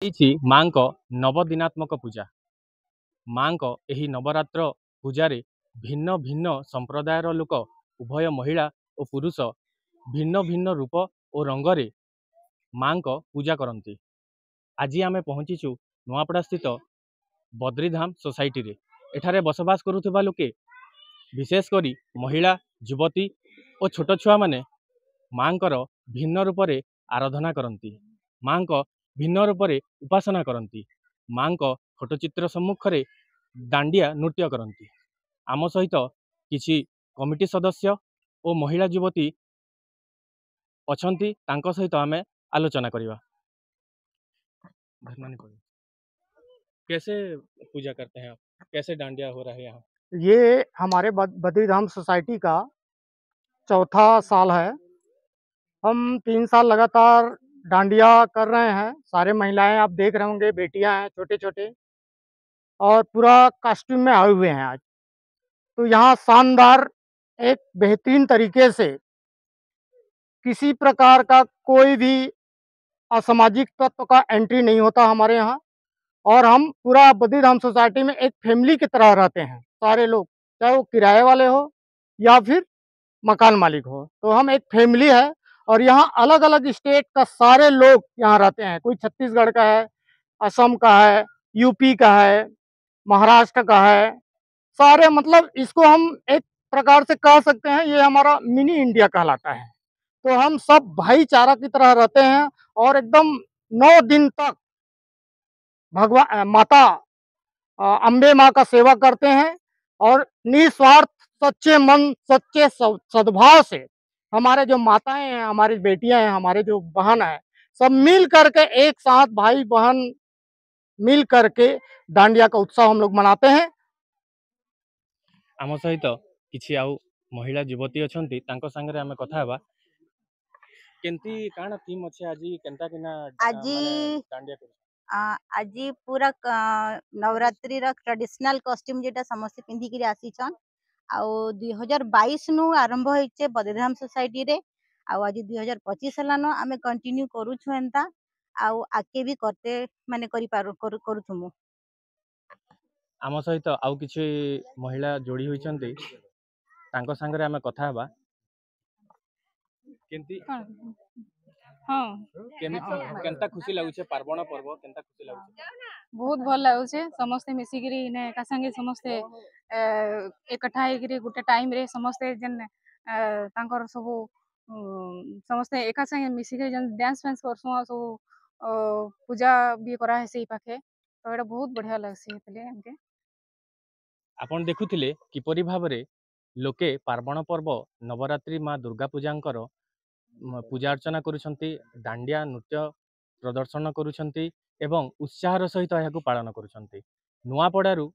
माँ नवदिनात्मक पूजा माँ एही नवरात्र पूजारे भिन्न भिन्न संप्रदायर लोक उभय महिला और पुरुष भिन्न भिन्न रूप और रंगरे माँ पूजा करती। आज आम पहुँचीचु नुआपड़ा स्थित बद्रीधाम सोसाइटी रे। एठारे बसवास करुवा लोके विशेषकर महिला युवती और छोट छुआ माने माँ भिन्न रूप से आराधना करती। माँ भिन्न रूप से उपासना करती। माँ फोटोचित्र सम्मुख में दांडिया नृत्य करती। आम सहित किसी कमिटी सदस्य और महिला युवती अच्छा सहित आम आलोचना करवा। कैसे पूजा करते हैं आप? कैसे डांडिया हो रहा है यहाँ? ये हमारे बद्रीधाम सोसाइटी का चौथा साल है। हम 3 साल लगातार डांडिया कर रहे हैं। सारे महिलाएं आप देख रहे होंगे, बेटियां हैं छोटे छोटे, और पूरा कॉस्ट्यूम में आए हुए हैं आज। तो यहाँ शानदार एक बेहतरीन तरीके से किसी प्रकार का कोई भी असामाजिक तत्व का एंट्री नहीं होता हमारे यहाँ। और हम पूरा बद्रीधाम सोसाइटी में एक फैमिली की तरह रहते हैं सारे लोग, चाहे वो किराए वाले हो या फिर मकान मालिक हो। तो हम एक फैमिली है और यहाँ अलग अलग स्टेट का सारे लोग यहाँ रहते हैं। कोई छत्तीसगढ़ का है, असम का है, यूपी का है, महाराष्ट्र का है। सारे मतलब इसको हम एक प्रकार से कह सकते हैं ये हमारा मिनी इंडिया कहलाता है। तो हम सब भाईचारा की तरह रहते हैं और एकदम 9 दिन तक भगवान माता अम्बे माँ का सेवा करते हैं और निस्वार्थ सच्चे मन सच्चे सद्भाव से हमारे जो माताएं हैं, हमारी बेटियां हैं, हमारे जो बहन है, सब मिल करके एक साथ भाई बहन मिल करके डांडिया का उत्सव हम लोग मनाते हैं। आम सहित किसी आउ महिला युवती अच्छी संगे आम कथा हेबा। केंती काना थीम अच्छे आज केंता किना माने डांडिया कर आज पूरा नवरात्रि ट्रेडिशनल कॉस्ट्यूम जेटा समस्त पिंधिकी आसीछन। आउ 2022 नु आरंभ होइचे बद्रीधाम सोसाइटी रे। आउ आज 2025 हलान आमे कंटिन्यू करूछु एंता। आउ आके भी करते माने करि पारु करूथुमु। आम सहित आउ किसी महिला जोड़ी होइचंती तांको संगे आमे कथा हेबा। केंती हाँ केंता खुशी लागुचे पार्वण पर्व केंता खुशी लागुचे? बहुत भल लागुचे। समस्ते मिसिकिरी ने एका संगे समस्ते एकठा हेकिरी गुटे टाइम रे समस्ते जन तांकर सब समस्ते एका संगे मिसिकिरी जन डांस फैंस करसु सब पूजा भी करा है सेही पाखे। तो एटा बहुत बढ़िया लागसी हेतले हमके। आपण देखुथिले किपरि भाबरे लोके पार्वण पर्व नवरात्रि माँ दुर्गा पूजांकर पूजा अर्चना करुछंती, दांडिया नृत्य प्रदर्शन करुछंती एवं उत्साहर सहित यह पालन करुछंती। नुआपड़ारू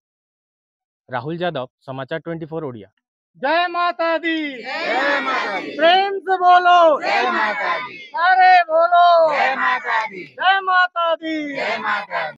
राहुल यादव, समाचार 24 ओडिया। जय माता दी, जय माता दी। प्रेम से बोलो जय माता दी। अरे बोलो जय माता दी, जय माता दी, जय माता दी।